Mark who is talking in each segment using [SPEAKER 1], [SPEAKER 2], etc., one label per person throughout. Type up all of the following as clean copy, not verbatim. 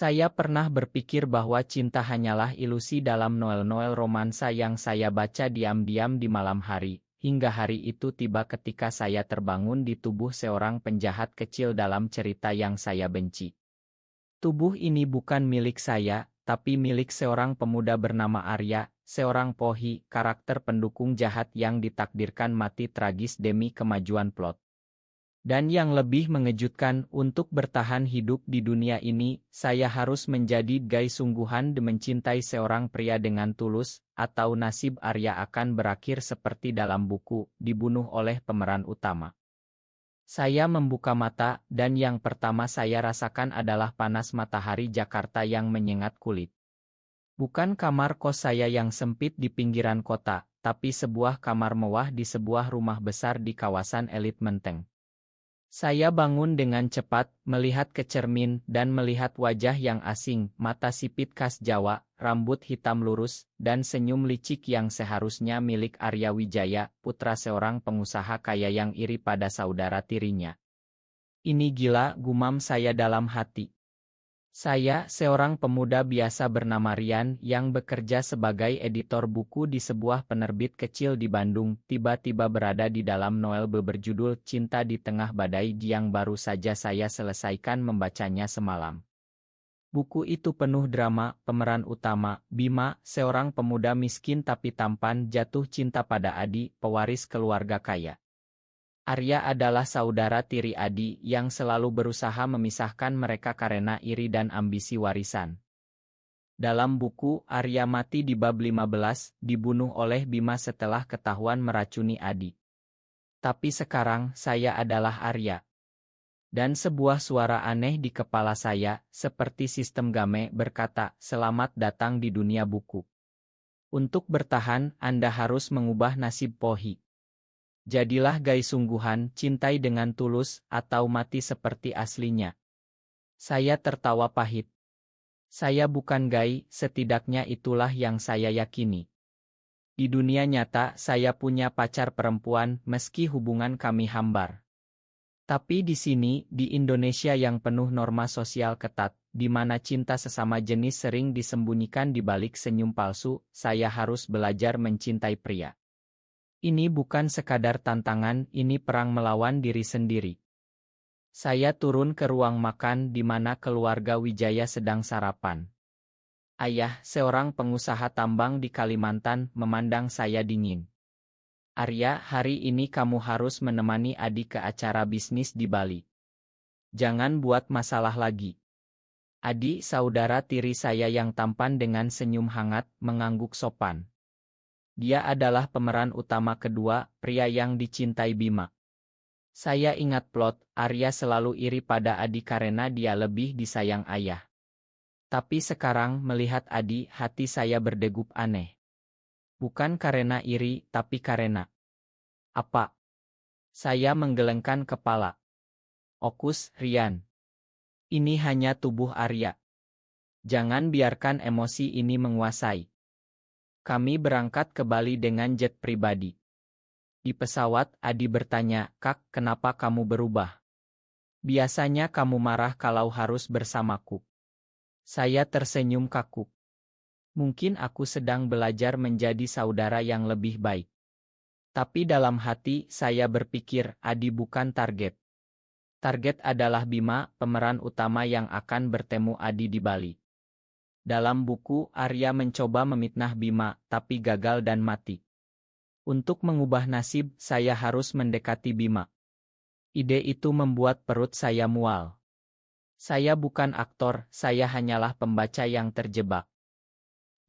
[SPEAKER 1] Saya pernah berpikir bahwa cinta hanyalah ilusi dalam novel-novel romansa yang saya baca diam-diam di malam hari, hingga hari itu tiba ketika saya terbangun di tubuh seorang penjahat kecil dalam cerita yang saya benci. Tubuh ini bukan milik saya, tapi milik seorang pemuda bernama Arya, seorang pohi, karakter pendukung jahat yang ditakdirkan mati tragis demi kemajuan plot. Dan yang lebih mengejutkan, untuk bertahan hidup di dunia ini, saya harus menjadi gay sungguhan dan mencintai seorang pria dengan tulus, atau nasib Arya akan berakhir seperti dalam buku, dibunuh oleh pemeran utama. Saya membuka mata, dan yang pertama saya rasakan adalah panas matahari Jakarta yang menyengat kulit. Bukan kamar kos saya yang sempit di pinggiran kota, tapi sebuah kamar mewah di sebuah rumah besar di kawasan elit Menteng. Saya bangun dengan cepat, melihat ke cermin, dan melihat wajah yang asing, mata sipit khas Jawa, rambut hitam lurus, dan senyum licik yang seharusnya milik Arya Wijaya, putra seorang pengusaha kaya yang iri pada saudara tirinya. Ini gila, gumam saya dalam hati. Saya, seorang pemuda biasa bernama Rian yang bekerja sebagai editor buku di sebuah penerbit kecil di Bandung, tiba-tiba berada di dalam novel berjudul Cinta di Tengah Badai yang baru saja saya selesaikan membacanya semalam. Buku itu penuh drama, pemeran utama, Bima, seorang pemuda miskin tapi tampan jatuh cinta pada Adi, pewaris keluarga kaya. Arya adalah saudara tiri Adi yang selalu berusaha memisahkan mereka karena iri dan ambisi warisan. Dalam buku, Arya mati di bab 15, dibunuh oleh Bima setelah ketahuan meracuni Adi. Tapi sekarang, saya adalah Arya. Dan sebuah suara aneh di kepala saya, seperti sistem game, berkata, "Selamat datang di dunia buku. Untuk bertahan, Anda harus mengubah nasib Pohi. Jadilah gay sungguhan, cintai dengan tulus, atau mati seperti aslinya." Saya tertawa pahit. Saya bukan gay, setidaknya itulah yang saya yakini. Di dunia nyata, saya punya pacar perempuan, meski hubungan kami hambar. Tapi di sini, di Indonesia yang penuh norma sosial ketat, di mana cinta sesama jenis sering disembunyikan di balik senyum palsu, saya harus belajar mencintai pria. Ini bukan sekadar tantangan, ini perang melawan diri sendiri. Saya turun ke ruang makan di mana keluarga Wijaya sedang sarapan. Ayah, seorang pengusaha tambang di Kalimantan, memandang saya dingin. "Arya, hari ini kamu harus menemani Adi ke acara bisnis di Bali. Jangan buat masalah lagi." Adi, saudara tiri saya yang tampan dengan senyum hangat, mengangguk sopan. Dia adalah pemeran utama kedua, pria yang dicintai Bima. Saya ingat plot, Arya selalu iri pada Adi karena dia lebih disayang ayah. Tapi sekarang melihat Adi, hati saya berdegup aneh. Bukan karena iri, tapi karena apa? Saya menggelengkan kepala. "Okus, Rian. Ini hanya tubuh Arya. Jangan biarkan emosi ini menguasai." Kami berangkat ke Bali dengan jet pribadi. Di pesawat, Adi bertanya, "Kak, kenapa kamu berubah? Biasanya kamu marah kalau harus bersamaku." Saya tersenyum kaku. Mungkin aku sedang belajar menjadi saudara yang lebih baik. Tapi dalam hati, saya berpikir, Adi bukan target. Target adalah Bima, pemeran utama yang akan bertemu Adi di Bali. Dalam buku, Arya mencoba memitnah Bima, tapi gagal dan mati. Untuk mengubah nasib, saya harus mendekati Bima. Ide itu membuat perut saya mual. Saya bukan aktor, saya hanyalah pembaca yang terjebak.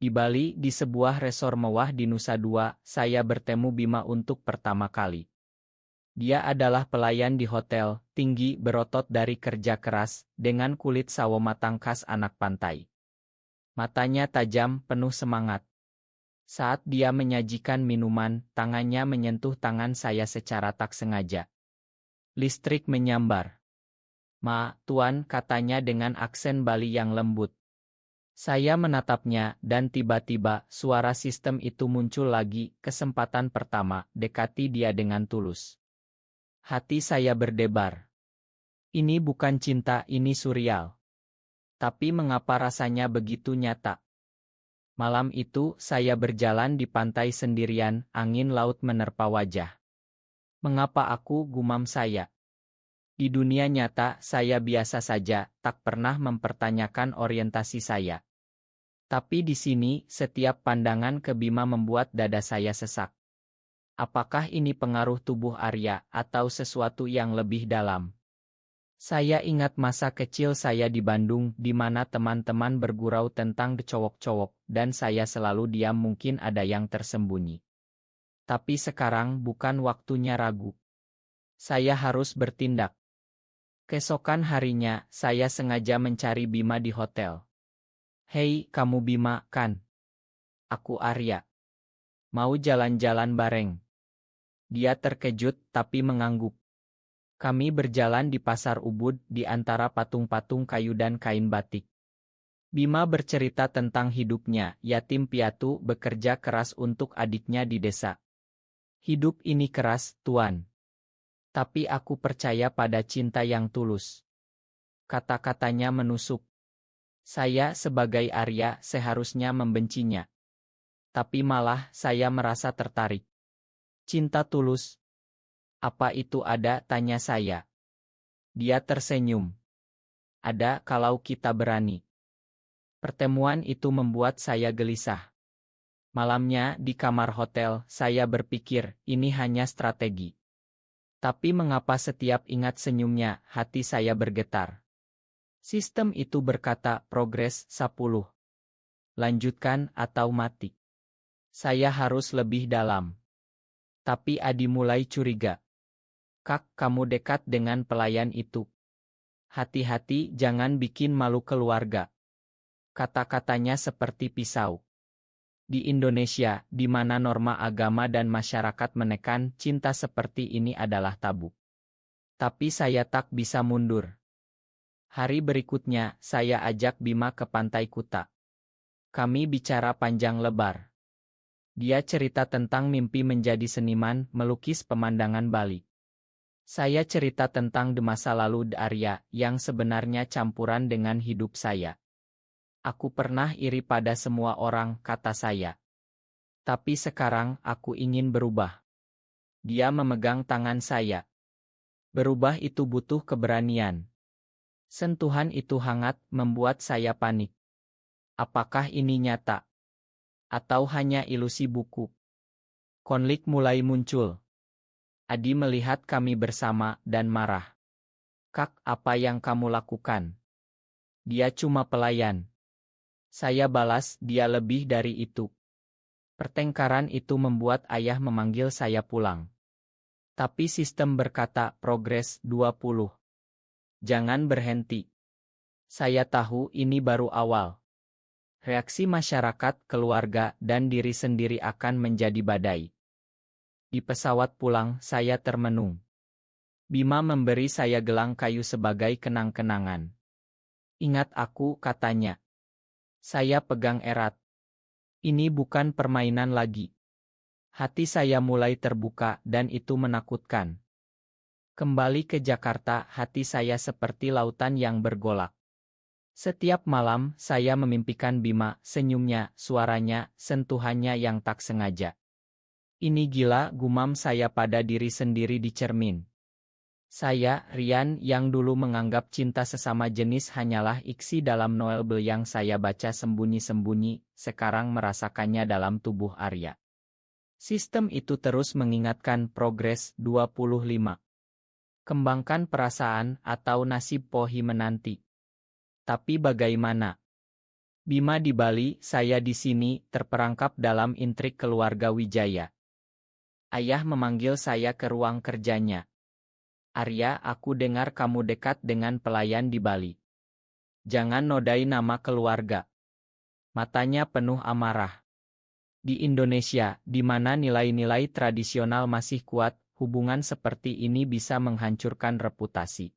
[SPEAKER 1] Di Bali, di sebuah resor mewah di Nusa Dua, saya bertemu Bima untuk pertama kali. Dia adalah pelayan di hotel, tinggi, berotot dari kerja keras, dengan kulit sawo matang khas anak pantai. Matanya tajam, penuh semangat. Saat dia menyajikan minuman, tangannya menyentuh tangan saya secara tak sengaja. Listrik menyambar. "Ma, Tuan," katanya dengan aksen Bali yang lembut. Saya menatapnya, dan tiba-tiba, suara sistem itu muncul lagi, kesempatan pertama, dekati dia dengan tulus. Hati saya berdebar. Ini bukan cinta, ini surreal. Tapi mengapa rasanya begitu nyata? Malam itu, saya berjalan di pantai sendirian, angin laut menerpa wajah. Mengapa aku, gumam saya? Di dunia nyata, saya biasa saja, tak pernah mempertanyakan orientasi saya. Tapi di sini, setiap pandangan ke Bima membuat dada saya sesak. Apakah ini pengaruh tubuh Arya, atau sesuatu yang lebih dalam? Saya ingat masa kecil saya di Bandung, di mana teman-teman bergurau tentang cowok-cowok, dan saya selalu diam, mungkin ada yang tersembunyi. Tapi sekarang bukan waktunya ragu. Saya harus bertindak. Keesokan harinya, saya sengaja mencari Bima di hotel. "Hei, kamu Bima, kan? Aku Arya. Mau jalan-jalan bareng?" Dia terkejut tapi mengangguk. Kami berjalan di pasar Ubud di antara patung-patung kayu dan kain batik. Bima bercerita tentang hidupnya, yatim piatu, bekerja keras untuk adiknya di desa. "Hidup ini keras, Tuan. Tapi aku percaya pada cinta yang tulus." Kata-katanya menusuk. Saya sebagai Arya seharusnya membencinya. Tapi malah saya merasa tertarik. "Cinta tulus? Apa itu ada?" tanya saya. Dia tersenyum. "Ada kalau kita berani." Pertemuan itu membuat saya gelisah. Malamnya di kamar hotel, saya berpikir, ini hanya strategi. Tapi mengapa setiap ingat senyumnya, hati saya bergetar. Sistem itu berkata, progres 10. Lanjutkan atau mati. Saya harus lebih dalam. Tapi Adi mulai curiga. "Kak, kamu dekat dengan pelayan itu. Hati-hati, jangan bikin malu keluarga." Kata-katanya seperti pisau. Di Indonesia, di mana norma agama dan masyarakat menekan cinta seperti ini adalah tabu. Tapi saya tak bisa mundur. Hari berikutnya, saya ajak Bima ke Pantai Kuta. Kami bicara panjang lebar. Dia cerita tentang mimpi menjadi seniman, melukis pemandangan Bali. Saya cerita tentang di masa lalu Arya, yang sebenarnya campuran dengan hidup saya. "Aku pernah iri pada semua orang," kata saya. "Tapi sekarang aku ingin berubah." Dia memegang tangan saya. Berubah itu butuh keberanian. Sentuhan itu hangat, membuat saya panik. Apakah ini nyata? Atau hanya ilusi buku? Konflik mulai muncul. Adi melihat kami bersama dan marah. "Kak, apa yang kamu lakukan? Dia cuma pelayan." Saya balas, "Dia lebih dari itu." Pertengkaran itu membuat ayah memanggil saya pulang. Tapi sistem berkata, progres 20. Jangan berhenti. Saya tahu ini baru awal. Reaksi masyarakat, keluarga, dan diri sendiri akan menjadi badai. Di pesawat pulang, saya termenung. Bima memberi saya gelang kayu sebagai kenang-kenangan. "Ingat aku," katanya. Saya pegang erat. Ini bukan permainan lagi. Hati saya mulai terbuka dan itu menakutkan. Kembali ke Jakarta, hati saya seperti lautan yang bergolak. Setiap malam, saya memimpikan Bima, senyumnya, suaranya, sentuhannya yang tak sengaja. "Ini gila," gumam saya pada diri sendiri di cermin. Saya, Rian, yang dulu menganggap cinta sesama jenis hanyalah iksi dalam novel yang saya baca sembunyi-sembunyi, sekarang merasakannya dalam tubuh Arya. Sistem itu terus mengingatkan progres 25. Kembangkan perasaan atau nasib Pohi menanti. Tapi bagaimana? Bima di Bali, saya di sini, terperangkap dalam intrik keluarga Wijaya. Ayah memanggil saya ke ruang kerjanya. "Arya, aku dengar kamu dekat dengan pelayan di Bali. Jangan nodai nama keluarga." Matanya penuh amarah. Di Indonesia, di mana nilai-nilai tradisional masih kuat, hubungan seperti ini bisa menghancurkan reputasi.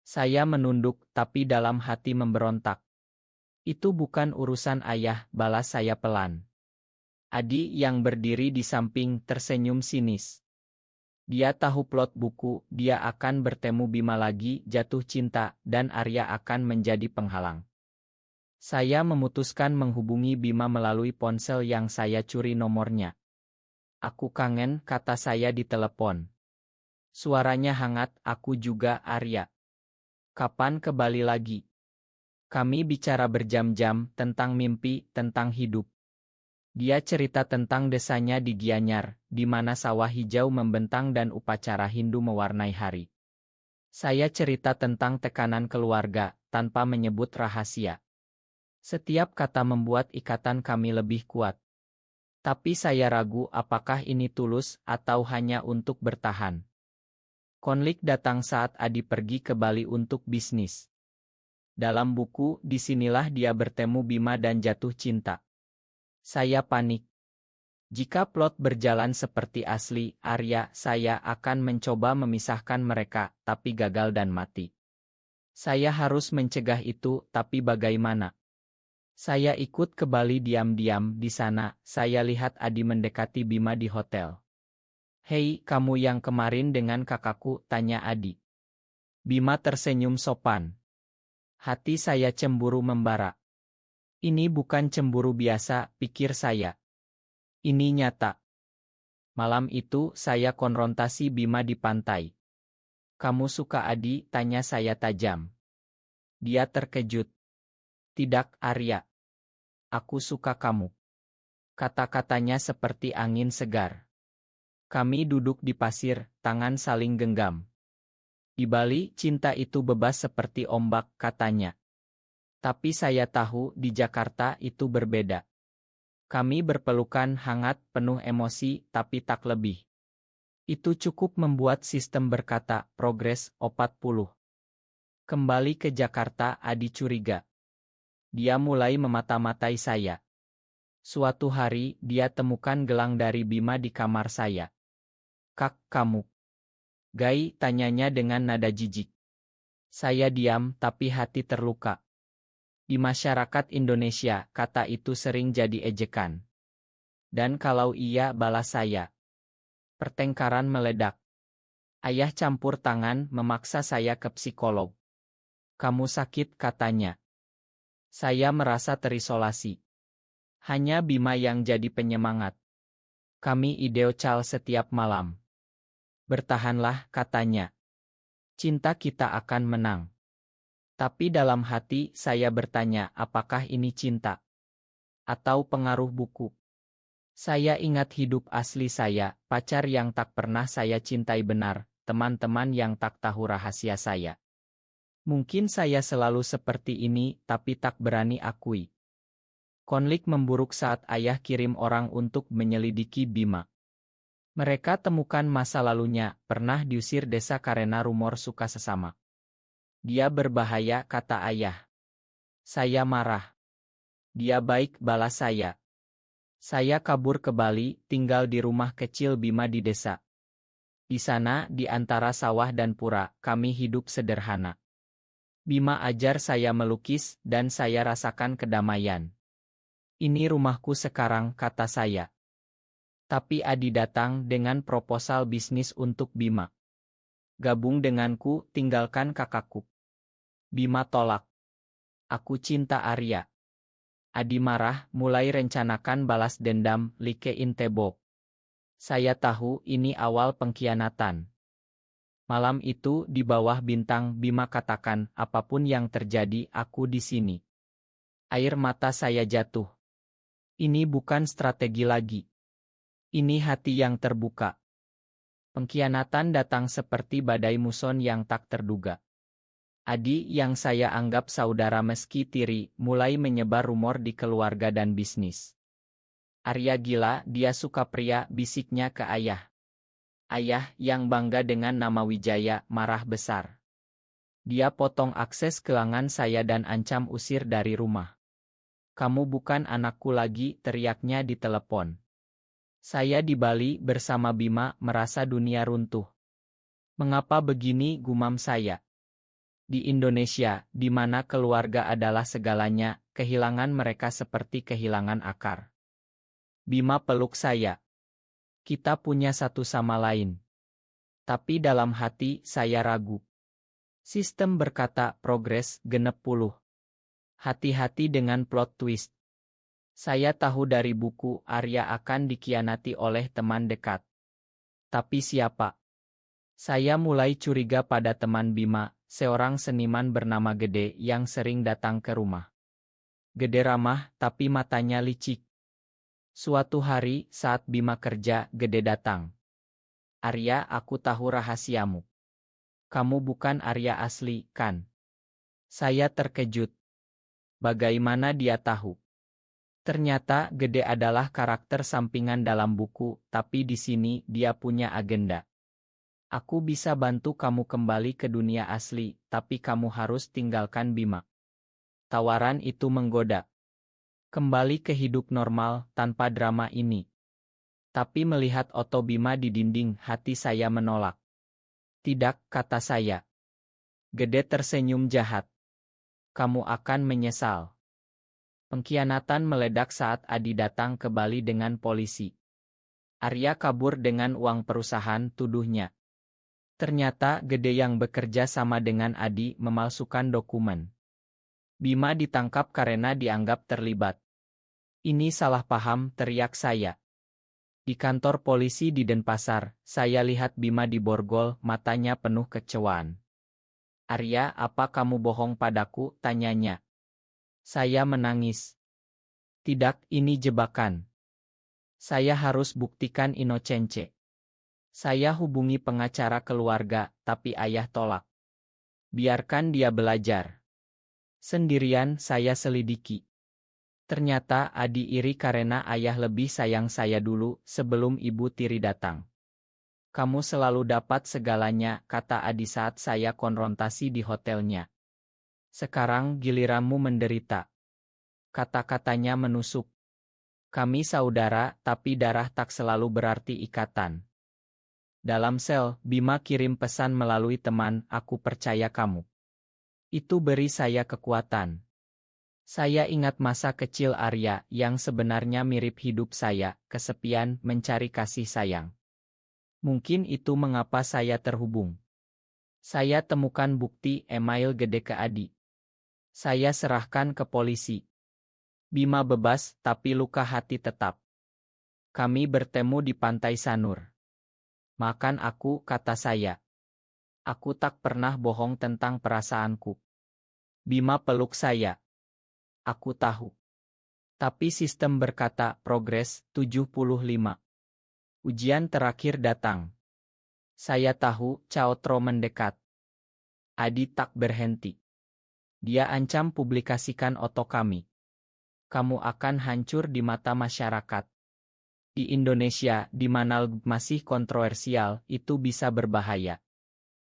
[SPEAKER 1] Saya menunduk, tapi dalam hati memberontak. "Itu bukan urusan ayah," balas saya pelan. Adi yang berdiri di samping tersenyum sinis. Dia tahu plot buku, dia akan bertemu Bima lagi, jatuh cinta, dan Arya akan menjadi penghalang. Saya memutuskan menghubungi Bima melalui ponsel yang saya curi nomornya. Aku kangen, kata saya di telepon. Suaranya hangat, aku juga, Arya. Kapan kembali lagi? Kami bicara berjam-jam tentang mimpi, tentang hidup. Dia cerita tentang desanya di Gianyar, di mana sawah hijau membentang dan upacara Hindu mewarnai hari. Saya cerita tentang tekanan keluarga, tanpa menyebut rahasia. Setiap kata membuat ikatan kami lebih kuat. Tapi saya ragu apakah ini tulus atau hanya untuk bertahan. Konflik datang saat Adi pergi ke Bali untuk bisnis. Dalam buku, disinilah dia bertemu Bima dan jatuh cinta. Saya panik. Jika plot berjalan seperti asli, Arya, saya akan mencoba memisahkan mereka, tapi gagal dan mati. Saya harus mencegah itu, tapi bagaimana? Saya ikut ke Bali diam-diam. Di sana, saya lihat Adi mendekati Bima di hotel. Hei, kamu yang kemarin dengan kakakku, tanya Adi. Bima tersenyum sopan. Hati saya cemburu membara. Ini bukan cemburu biasa, pikir saya. Ini nyata. Malam itu, saya konfrontasi Bima di pantai. Kamu suka Adi? Tanya saya tajam. Dia terkejut. Tidak, Arya. Aku suka kamu. Kata-katanya seperti angin segar. Kami duduk di pasir, tangan saling genggam. Di Bali, cinta itu bebas seperti ombak, katanya. Tapi saya tahu, di Jakarta itu berbeda. Kami berpelukan hangat, penuh emosi, tapi tak lebih. Itu cukup membuat sistem berkata, progres, 40. Kembali ke Jakarta, Adi curiga. Dia mulai memata-matai saya. Suatu hari, dia temukan gelang dari Bima di kamar saya. Kak, kamu. Gai, tanyanya dengan nada jijik. Saya diam, tapi hati terluka. Di masyarakat Indonesia, kata itu sering jadi ejekan. Dan kalau iya, balas saya. Pertengkaran meledak. Ayah campur tangan, memaksa saya ke psikolog. Kamu sakit, katanya. Saya merasa terisolasi. Hanya Bima yang jadi penyemangat. Kami ideocal setiap malam. Bertahanlah, katanya. Cinta kita akan menang. Tapi dalam hati, saya bertanya, apakah ini cinta? Atau pengaruh buku? Saya ingat hidup asli saya, pacar yang tak pernah saya cintai benar, teman-teman yang tak tahu rahasia saya. Mungkin saya selalu seperti ini, tapi tak berani akui. Konflik memburuk saat ayah kirim orang untuk menyelidiki Bima. Mereka temukan masa lalunya, pernah diusir desa karena rumor suka sesama. Dia berbahaya, kata ayah. Saya marah. Dia baik, balas saya. Saya kabur ke Bali, tinggal di rumah kecil Bima di desa. Di sana, di antara sawah dan pura, kami hidup sederhana. Bima ajar saya melukis, dan saya rasakan kedamaian. Ini rumahku sekarang, kata saya. Tapi Adi datang dengan proposal bisnis untuk Bima. Gabung denganku, tinggalkan kakakku. Bima tolak. Aku cinta Arya. Adi marah, mulai rencanakan balas dendam, like Intebo. Saya tahu ini awal pengkhianatan. Malam itu, di bawah bintang, Bima katakan, apapun yang terjadi, aku di sini. Air mata saya jatuh. Ini bukan strategi lagi. Ini hati yang terbuka. Pengkhianatan datang seperti badai muson yang tak terduga. Adi yang saya anggap saudara meski tiri, mulai menyebar rumor di keluarga dan bisnis. Arya gila, dia suka pria, bisiknya ke ayah. Ayah, yang bangga dengan nama Wijaya, marah besar. Dia potong akses keuangan saya dan ancam usir dari rumah. Kamu bukan anakku lagi, teriaknya di telepon. Saya di Bali bersama Bima, merasa dunia runtuh. Mengapa begini, gumam saya? Di Indonesia, di mana keluarga adalah segalanya, kehilangan mereka seperti kehilangan akar. Bima peluk saya. Kita punya satu sama lain. Tapi dalam hati, saya ragu. Sistem berkata, progres, 60. Hati-hati dengan plot twist. Saya tahu dari buku Arya akan dikhianati oleh teman dekat. Tapi siapa? Saya mulai curiga pada teman Bima, seorang seniman bernama Gede yang sering datang ke rumah. Gede ramah, tapi matanya licik. Suatu hari, saat Bima kerja, Gede datang. Arya, aku tahu rahasiamu. Kamu bukan Arya asli, kan? Saya terkejut. Bagaimana dia tahu? Ternyata Gede adalah karakter sampingan dalam buku, tapi di sini dia punya agenda. Aku bisa bantu kamu kembali ke dunia asli, tapi kamu harus tinggalkan Bima. Tawaran itu menggoda. Kembali ke hidup normal, tanpa drama ini. Tapi melihat Oto Bima di dinding, hati saya menolak. Tidak, kata saya. Gede tersenyum jahat. Kamu akan menyesal. Pengkhianatan meledak saat Adi datang ke Bali dengan polisi. Arya kabur dengan uang perusahaan, tuduhnya. Ternyata Gede yang bekerja sama dengan Adi memalsukan dokumen. Bima ditangkap karena dianggap terlibat. Ini salah paham, teriak saya. Di kantor polisi di Denpasar, saya lihat Bima diborgol, matanya penuh kecewaan. Arya, apa kamu bohong padaku? Tanyanya. Saya menangis. Tidak, ini jebakan. Saya harus buktikan inosence. Saya hubungi pengacara keluarga, tapi ayah tolak. Biarkan dia belajar. Sendirian saya selidiki. Ternyata Adi iri karena ayah lebih sayang saya dulu, sebelum ibu tiri datang. Kamu selalu dapat segalanya, kata Adi saat saya konfrontasi di hotelnya. Sekarang giliranmu menderita. Kata-katanya menusuk. Kami saudara, tapi darah tak selalu berarti ikatan. Dalam sel, Bima kirim pesan melalui teman, aku percaya kamu. Itu beri saya kekuatan. Saya ingat masa kecil Arya yang sebenarnya mirip hidup saya, kesepian, mencari kasih sayang. Mungkin itu mengapa saya terhubung. Saya temukan bukti email Gede ke Adi. Saya serahkan ke polisi. Bima bebas, tapi luka hati tetap. Kami bertemu di pantai Sanur. Makan aku, kata saya. Aku tak pernah bohong tentang perasaanku. Bima peluk saya. Aku tahu. Tapi sistem berkata, progres, 75. Ujian terakhir datang. Saya tahu, Caotro mendekat. Adi tak berhenti. Dia ancam publikasikan oto kami. Kamu akan hancur di mata masyarakat. Di Indonesia, di mana masih kontroversial, itu bisa berbahaya.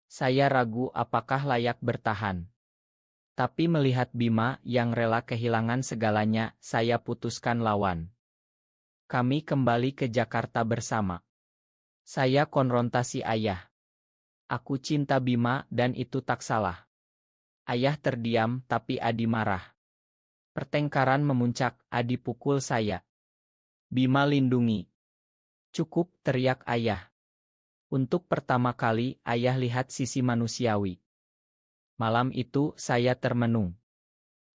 [SPEAKER 1] Saya ragu apakah layak bertahan. Tapi melihat Bima yang rela kehilangan segalanya, saya putuskan lawan. Kami kembali ke Jakarta bersama. Saya konfrontasi ayah. Aku cinta Bima dan itu tak salah. Ayah terdiam, tapi Adi marah. Pertengkaran memuncak, Adi pukul saya. Bima lindungi. Cukup, teriak ayah. Untuk pertama kali, ayah lihat sisi manusiawi. Malam itu, saya termenung.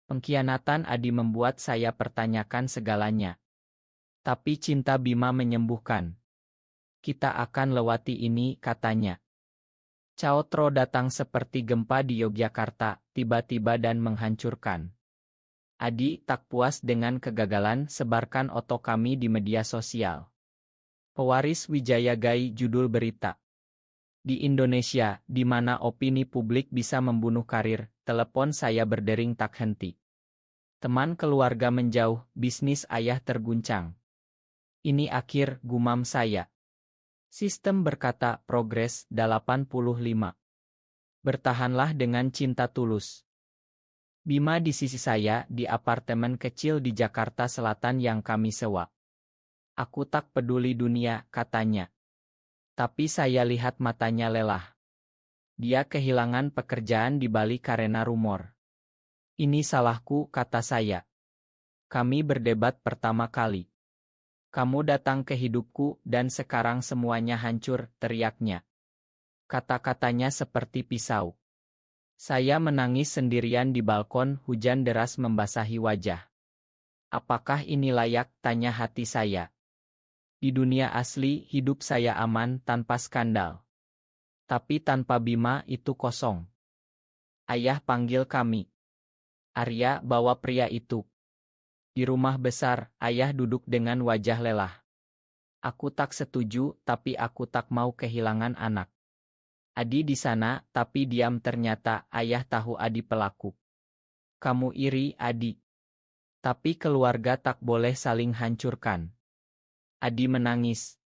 [SPEAKER 1] Pengkhianatan Adi membuat saya pertanyakan segalanya. Tapi cinta Bima menyembuhkan. Kita akan lewati ini, katanya. Caotro datang seperti gempa di Yogyakarta, tiba-tiba dan menghancurkan. Adi tak puas dengan kegagalan, sebarkan oto kami di media sosial. Pewaris Wijaya Gai, judul berita. Di Indonesia, di mana opini publik bisa membunuh karir, telepon saya berdering tak henti. Teman keluarga menjauh, bisnis ayah terguncang. Ini akhir, gumam saya. Sistem berkata, progres, 85. Bertahanlah dengan cinta tulus. Bima di sisi saya, di apartemen kecil di Jakarta Selatan yang kami sewa. Aku tak peduli dunia, katanya. Tapi saya lihat matanya lelah. Dia kehilangan pekerjaan di Bali karena rumor. Ini salahku, kata saya. Kami berdebat pertama kali. Kamu datang ke hidupku dan sekarang semuanya hancur, teriaknya. Kata-katanya seperti pisau. Saya menangis sendirian di balkon, hujan deras membasahi wajah. Apakah ini layak, tanya hati saya. Di dunia asli, hidup saya aman tanpa skandal. Tapi tanpa Bima itu kosong. Ayah panggil kami. Arya, bawa pria itu. Di rumah besar, ayah duduk dengan wajah lelah. Aku tak setuju, tapi aku tak mau kehilangan anak. Adi di sana, tapi diam ternyata ayah tahu Adi pelaku. Kamu iri, Adi. Tapi keluarga tak boleh saling hancurkan. Adi menangis.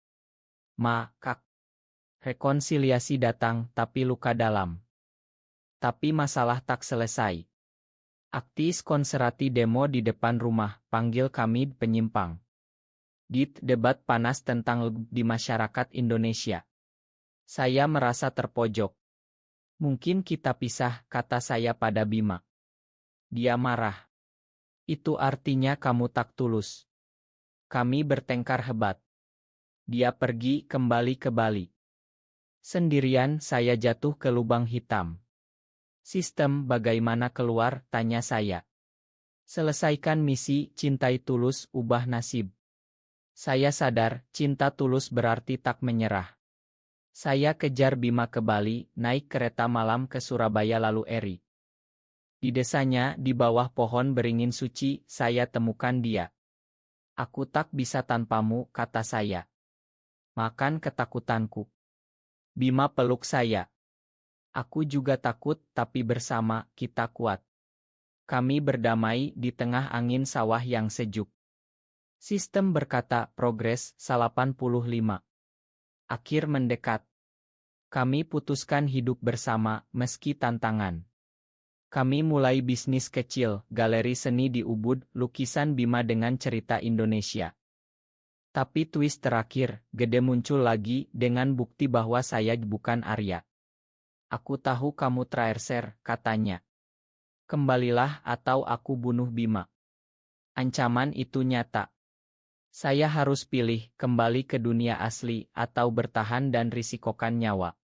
[SPEAKER 1] Ma, Kak. Rekonsiliasi datang, tapi luka dalam. Tapi masalah tak selesai. Aktivis konserati demo di depan rumah, panggil kami penyimpang. Debat panas tentang LGBT di masyarakat Indonesia. Saya merasa terpojok. Mungkin kita pisah, kata saya pada Bima. Dia marah. Itu artinya kamu tak tulus. Kami bertengkar hebat. Dia pergi kembali ke Bali. Sendirian saya jatuh ke lubang hitam. Sistem bagaimana keluar, tanya saya. Selesaikan misi, cintai tulus, ubah nasib. Saya sadar, cinta tulus berarti tak menyerah. Saya kejar Bima ke Bali, naik kereta malam ke Surabaya lalu Eri. Di desanya, di bawah pohon beringin suci, saya temukan dia. Aku tak bisa tanpamu, kata saya. Makan ketakutanku. Bima peluk saya. Aku juga takut, tapi bersama, kita kuat. Kami berdamai di tengah angin sawah yang sejuk. Sistem berkata, progres, 85. Akhir mendekat. Kami putuskan hidup bersama, meski tantangan. Kami mulai bisnis kecil, galeri seni di Ubud, lukisan Bima dengan cerita Indonesia. Tapi twist terakhir, Gede muncul lagi, dengan bukti bahwa saya bukan Arya. Aku tahu kamu traitor, katanya. Kembalilah atau aku bunuh Bima. Ancaman itu nyata. Saya harus pilih, kembali ke dunia asli, atau bertahan dan risikokan nyawa.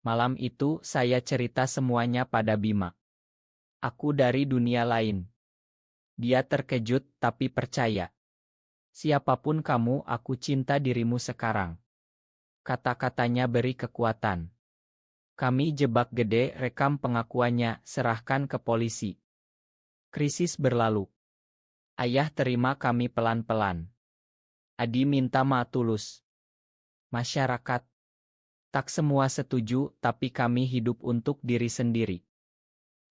[SPEAKER 1] Malam itu, saya cerita semuanya pada Bima. Aku dari dunia lain. Dia terkejut, tapi percaya. Siapapun kamu, aku cinta dirimu sekarang. Kata-katanya beri kekuatan. Kami jebak Gede, rekam pengakuannya, serahkan ke polisi. Krisis berlalu. Ayah terima kami pelan-pelan. Adi minta maaf tulus. Masyarakat. Tak semua setuju, tapi kami hidup untuk diri sendiri.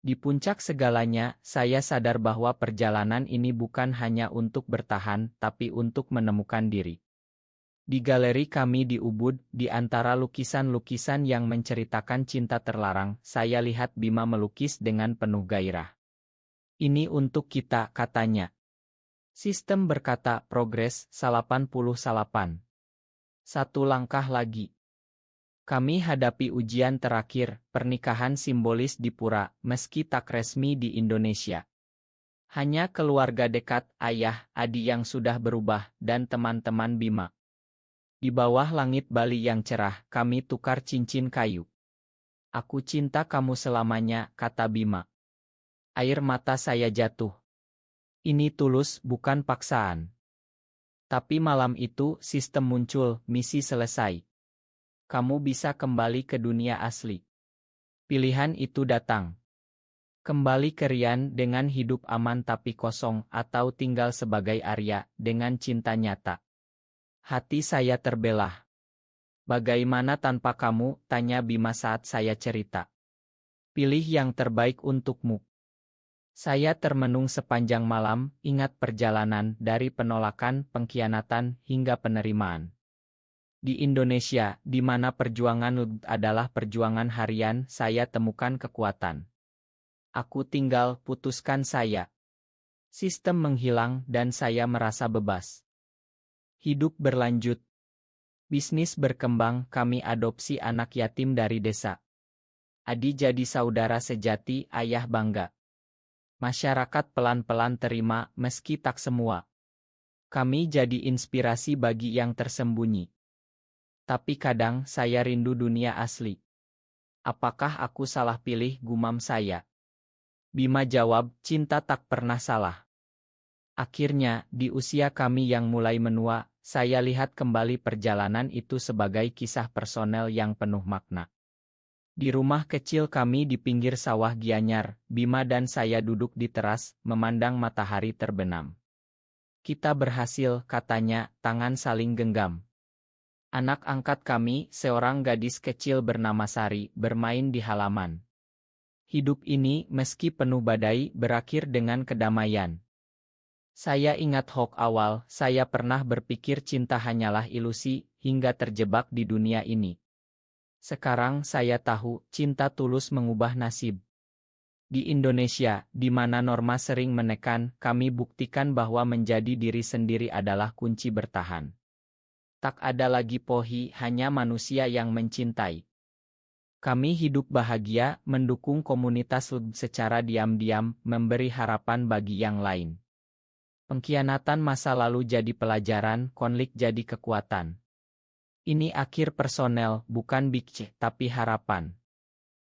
[SPEAKER 1] Di puncak segalanya, saya sadar bahwa perjalanan ini bukan hanya untuk bertahan, tapi untuk menemukan diri. Di galeri kami di Ubud, di antara lukisan-lukisan yang menceritakan cinta terlarang, saya lihat Bima melukis dengan penuh gairah. Ini untuk kita, katanya. Sistem berkata, progres, 88. Satu langkah lagi. Kami hadapi ujian terakhir, pernikahan simbolis di pura, meski tak resmi di Indonesia. Hanya keluarga dekat, ayah, Adi yang sudah berubah, dan teman-teman Bima. Di bawah langit Bali yang cerah, kami tukar cincin kayu. Aku cinta kamu selamanya, kata Bima. Air mata saya jatuh. Ini tulus, bukan paksaan. Tapi malam itu, sistem muncul, misi selesai. Kamu bisa kembali ke dunia asli. Pilihan itu datang. Kembali ke Rian dengan hidup aman tapi kosong, atau tinggal sebagai Arya, dengan cinta nyata. Hati saya terbelah. Bagaimana tanpa kamu, tanya Bima saat saya cerita. Pilih yang terbaik untukmu. Saya termenung sepanjang malam, ingat perjalanan dari penolakan, pengkhianatan, hingga penerimaan. Di Indonesia, di mana perjuangan LGBT adalah perjuangan harian, saya temukan kekuatan. Aku tinggal, putuskan saya. Sistem menghilang dan saya merasa bebas. Hidup berlanjut. Bisnis berkembang, kami adopsi anak yatim dari desa. Adi jadi saudara sejati, ayah bangga. Masyarakat pelan-pelan terima, meski tak semua. Kami jadi inspirasi bagi yang tersembunyi. Tapi kadang saya rindu dunia asli. Apakah aku salah pilih, gumam saya. Bima jawab, cinta tak pernah salah. Akhirnya, di usia kami yang mulai menua, saya lihat kembali perjalanan itu sebagai kisah personel yang penuh makna. Di rumah kecil kami di pinggir sawah Gianyar, Bima dan saya duduk di teras, memandang matahari terbenam. Kita berhasil, katanya, tangan saling genggam. Anak angkat kami, seorang gadis kecil bernama Sari, bermain di halaman. Hidup ini, meski penuh badai, berakhir dengan kedamaian. Saya ingat Hok awal, saya pernah berpikir cinta hanyalah ilusi, hingga terjebak di dunia ini. Sekarang saya tahu, cinta tulus mengubah nasib. Di Indonesia, di mana norma sering menekan, kami buktikan bahwa menjadi diri sendiri adalah kunci bertahan. Tak ada lagi pohi, hanya manusia yang mencintai. Kami hidup bahagia, mendukung komunitas secara diam-diam, memberi harapan bagi yang lain. Pengkhianatan masa lalu jadi pelajaran, konflik jadi kekuatan. Ini akhir personel, bukan big C, tapi harapan.